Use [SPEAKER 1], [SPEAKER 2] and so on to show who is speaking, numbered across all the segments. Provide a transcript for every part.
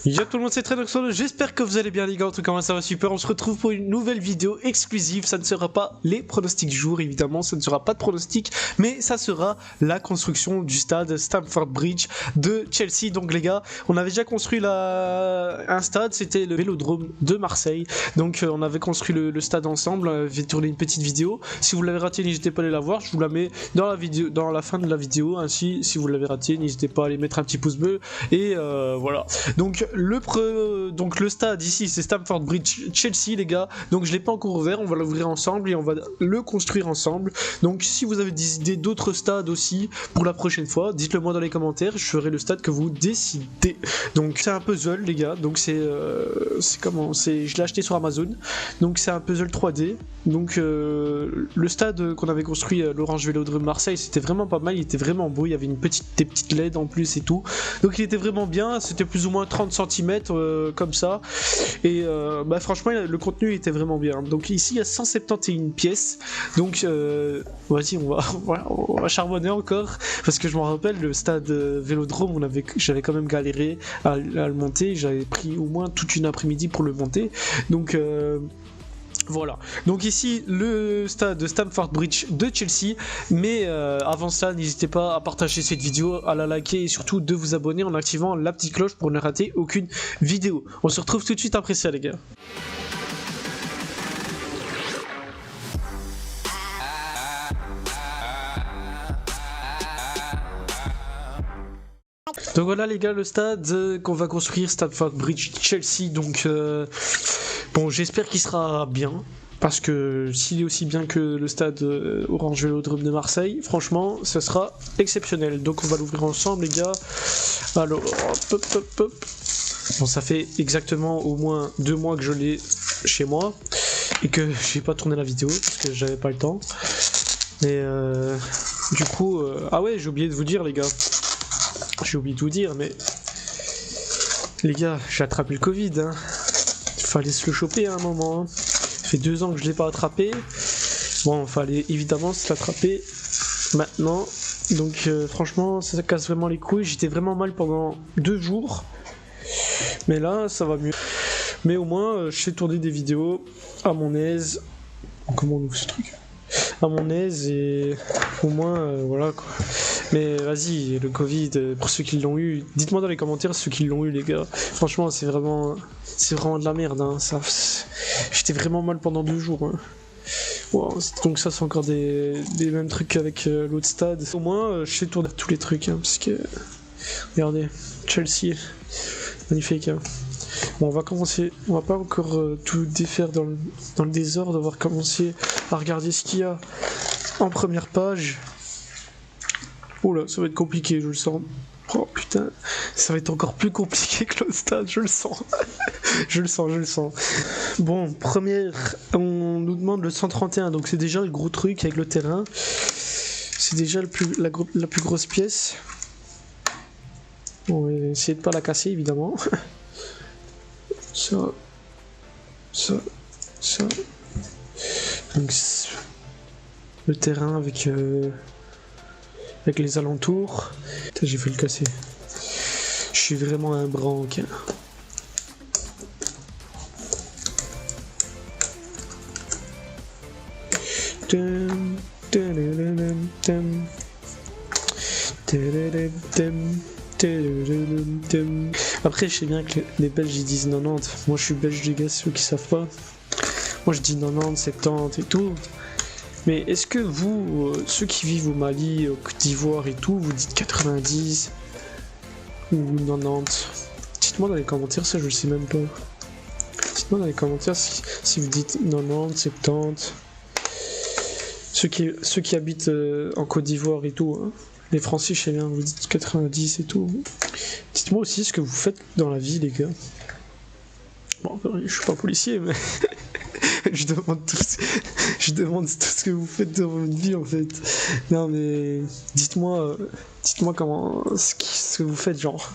[SPEAKER 1] Yo tout le monde, c'est Trainoxon, j'espère que vous allez bien les gars, en tout cas moi ça va super, on se retrouve pour une nouvelle vidéo exclusive, ça ne sera pas les pronostics du jour évidemment, ça ne sera pas de pronostics, mais ça sera la construction du stade Stamford Bridge de Chelsea. Donc les gars, on avait déjà construit un stade, c'était le Vélodrome de Marseille, donc on avait construit le stade ensemble, j'ai tourné une petite vidéo, si vous l'avez raté n'hésitez pas à aller la voir, je vous la mets dans la vidéo, dans la fin de la vidéo, ainsi si vous l'avez raté n'hésitez pas à aller mettre un petit pouce bleu, et voilà. Donc le stade ici c'est Stamford Bridge Chelsea les gars, donc je l'ai pas encore ouvert, on va l'ouvrir ensemble et on va le construire ensemble. Donc si vous avez des idées d'autres stades aussi pour la prochaine fois, dites-le moi dans les commentaires, je ferai le stade que vous décidez. Donc c'est un puzzle les gars, donc je l'ai acheté sur Amazon, donc c'est un puzzle 3D. Donc le stade qu'on avait construit l'Orange Vélodrome Marseille, c'était vraiment pas mal, il était vraiment beau, il y avait des petites LED en plus et tout, donc il était vraiment bien, c'était plus ou moins 30 cm comme ça, et franchement le contenu était vraiment bien. Donc ici il y a 171 pièces, donc vas-y on va charbonner encore, parce que je me rappelle le stade Vélodrome, j'avais quand même galéré à le monter, j'avais pris au moins toute une après-midi pour le monter, donc voilà, donc ici le stade de Stamford Bridge de Chelsea, mais avant ça n'hésitez pas à partager cette vidéo, à la liker et surtout de vous abonner en activant la petite cloche pour ne rater aucune vidéo. On se retrouve tout de suite après ça les gars. Donc voilà les gars, le stade qu'on va construire, Stamford Bridge Chelsea, donc bon j'espère qu'il sera bien, parce que s'il est aussi bien que le stade Orange Vélodrome de Marseille, franchement ça sera exceptionnel. Donc on va l'ouvrir ensemble les gars. Alors hop. Bon, ça fait exactement au moins 2 mois que je l'ai chez moi et que j'ai pas tourné la vidéo parce que j'avais pas le temps, mais du coup ah ouais, j'ai oublié de vous dire les gars, mais les gars, j'ai attrapé le Covid, hein. Il fallait se le choper à un moment, hein. Ça fait 2 ans que je l'ai pas attrapé. Bon, il fallait évidemment se l'attraper maintenant. Donc franchement, ça casse vraiment les couilles. J'étais vraiment mal pendant 2 jours. Mais là, ça va mieux. Mais au moins, je sais tourner des vidéos à mon aise. Comment on ouvre ce truc ? À mon aise, et au moins, voilà quoi. Mais vas-y, le Covid, pour ceux qui l'ont eu, dites-moi dans les commentaires ceux qui l'ont eu les gars. Franchement, c'est vraiment de la merde, hein. J'étais vraiment mal pendant 2 jours, hein. Wow, donc ça c'est encore des mêmes trucs qu'avec l'autre stade. Au moins, je sais tourner tous les trucs, hein, parce que regardez, Chelsea, magnifique, hein. Bon, on va commencer, on va pas encore tout défaire dans le désordre, on va commencer à regarder ce qu'il y a en première page. Oh là, ça va être compliqué, je le sens. Oh putain, ça va être encore plus compliqué que le stade, je le sens. je le sens. Bon, première, on nous demande le 131, donc c'est déjà le gros truc avec le terrain. C'est déjà la plus grosse pièce. On va essayer de pas la casser évidemment. Ça. Donc le terrain avec les alentours. Putain, j'ai fait le casser. Je suis vraiment un branque. Après, je sais bien que les Belges ils disent 90. Moi, je suis belge, les gars, ceux qui savent pas. Moi, je dis 90, 70 et tout. Mais est-ce que vous, ceux qui vivent au Mali, au Côte d'Ivoire et tout, vous dites 90 ou 90? Dites-moi dans les commentaires, ça je le sais même pas. Dites-moi dans les commentaires si vous dites 90, 70. Ceux qui habitent en Côte d'Ivoire et tout, hein. Les Français, je sais bien, vous dites 90 et tout. Dites-moi aussi ce que vous faites dans la vie, les gars. Bon, je suis pas policier, mais je demande tout ce que vous faites dans votre vie en fait. Non mais dites-moi comment ce que vous faites, genre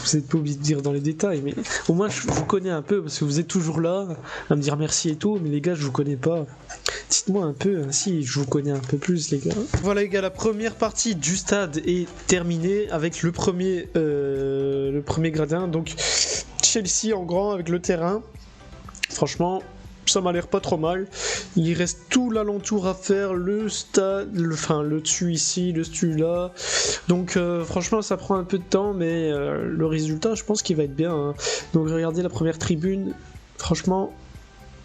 [SPEAKER 1] vous n'êtes pas obligé de dire dans les détails, mais au moins je vous connais un peu parce que vous êtes toujours là à me dire merci et tout, mais les gars je vous connais pas. Dites-moi un peu, si je vous connais un peu plus les gars. Voilà les gars, la première partie du stade est terminée avec le premier gradin, donc Chelsea en grand avec le terrain. Franchement, ça m'a l'air pas trop mal. Il reste tout l'alentour à faire, le stade, le dessus ici, le dessus là. Donc franchement ça prend un peu de temps, mais le résultat je pense qu'il va être bien, hein. Donc regardez la première tribune, franchement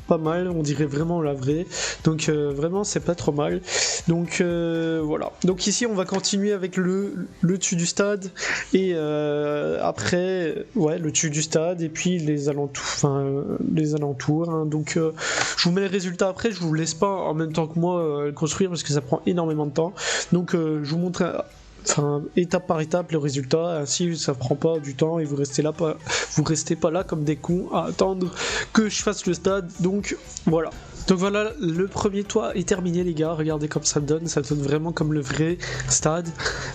[SPEAKER 1] pas mal, on dirait vraiment la vraie, donc vraiment c'est pas trop mal, donc voilà. Donc ici on va continuer avec le dessus du stade et après ouais le dessus du stade et puis les alentours, hein. Donc je vous mets les résultats après, je vous laisse pas en même temps que moi construire parce que ça prend énormément de temps, donc je vous montre étape par étape le résultat, ainsi ça prend pas du temps et vous restez pas là comme des cons à attendre que je fasse le stade, donc voilà. Donc voilà, le premier toit est terminé les gars, regardez comme ça donne vraiment comme le vrai stade.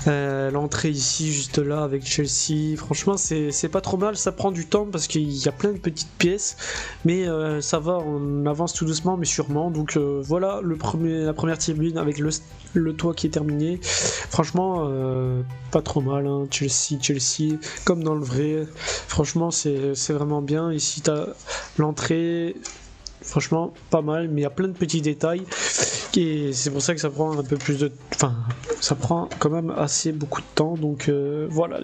[SPEAKER 1] L'entrée ici juste là avec Chelsea, franchement c'est pas trop mal, ça prend du temps parce qu'il y a plein de petites pièces, mais ça va, on avance tout doucement mais sûrement. Donc voilà la première tribune avec le toit qui est terminé, franchement pas trop mal, hein. Chelsea comme dans le vrai, franchement c'est vraiment bien. Ici t'as l'entrée, franchement pas mal, mais il y a plein de petits détails et c'est pour ça que ça prend un peu plus de... ça prend quand même assez beaucoup de temps, donc voilà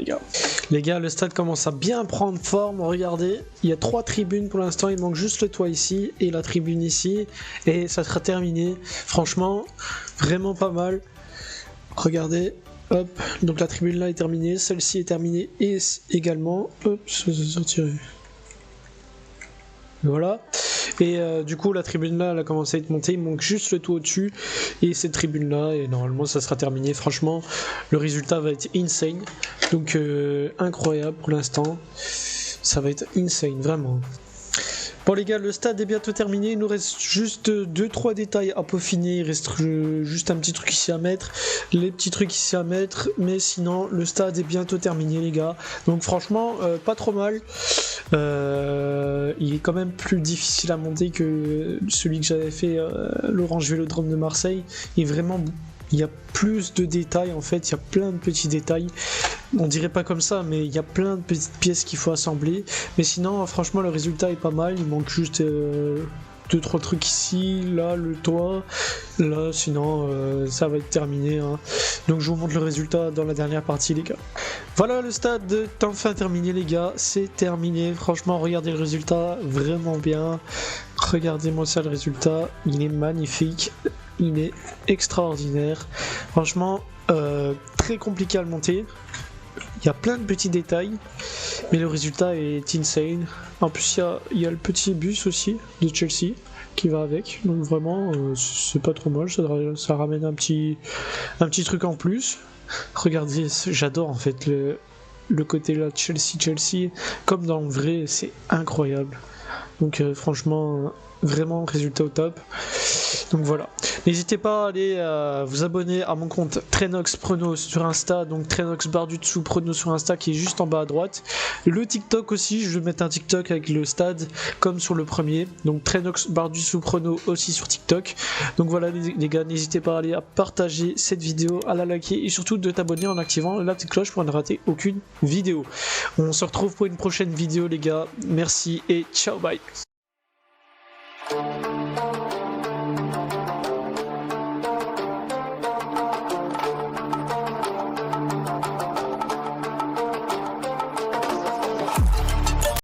[SPEAKER 1] les gars, le stade commence à bien prendre forme. Regardez, il y a 3 tribunes pour l'instant, il manque juste le toit ici et la tribune ici et ça sera terminé. Franchement vraiment pas mal, regardez. Hop, donc la tribune là est terminée, celle-ci est terminée et également, hop, ça sortirait. Voilà. Et du coup la tribune là elle a commencé à être montée, il manque juste le toit au-dessus et cette tribune là, et normalement ça sera terminé. Franchement le résultat va être insane, donc incroyable pour l'instant, ça va être insane vraiment. Bon les gars, le stade est bientôt terminé, il nous reste juste 2-3 détails à peaufiner, il reste juste un petit truc ici à mettre, les petits trucs ici à mettre, mais sinon le stade est bientôt terminé les gars, donc franchement pas trop mal. Il est quand même plus difficile à monter que celui que j'avais fait, l'Orange Vélodrome de Marseille, et vraiment il y a plus de détails en fait, il y a plein de petits détails, on dirait pas comme ça mais il y a plein de petites pièces qu'il faut assembler, mais sinon franchement le résultat est pas mal, il manque juste 2-3 trucs ici, là le toit, là sinon ça va être terminé, hein. Donc je vous montre le résultat dans la dernière partie les gars. Voilà, le stade est enfin terminé les gars, c'est terminé, franchement regardez le résultat, vraiment bien, regardez-moi ça le résultat, il est magnifique, il est extraordinaire, franchement très compliqué à le monter, il y a plein de petits détails, mais le résultat est insane. En plus il y a le petit bus aussi de Chelsea qui va avec, donc vraiment c'est pas trop mal, ça ramène un petit truc en plus. Regardez, j'adore en fait le côté là Chelsea comme dans le vrai, c'est incroyable, donc franchement vraiment résultat au top. Donc voilà, n'hésitez pas à aller vous abonner à mon compte Trenox Prono sur Insta, donc Trenox barre du dessous Prono sur Insta qui est juste en bas à droite. Le TikTok aussi, je vais mettre un TikTok avec le stade comme sur le premier, donc Trenox barre du dessous Prono aussi sur TikTok. Donc voilà les gars, n'hésitez pas à aller à partager cette vidéo, à la liker et surtout de t'abonner en activant la petite cloche pour ne rater aucune vidéo. On se retrouve pour une prochaine vidéo les gars, merci et ciao bye.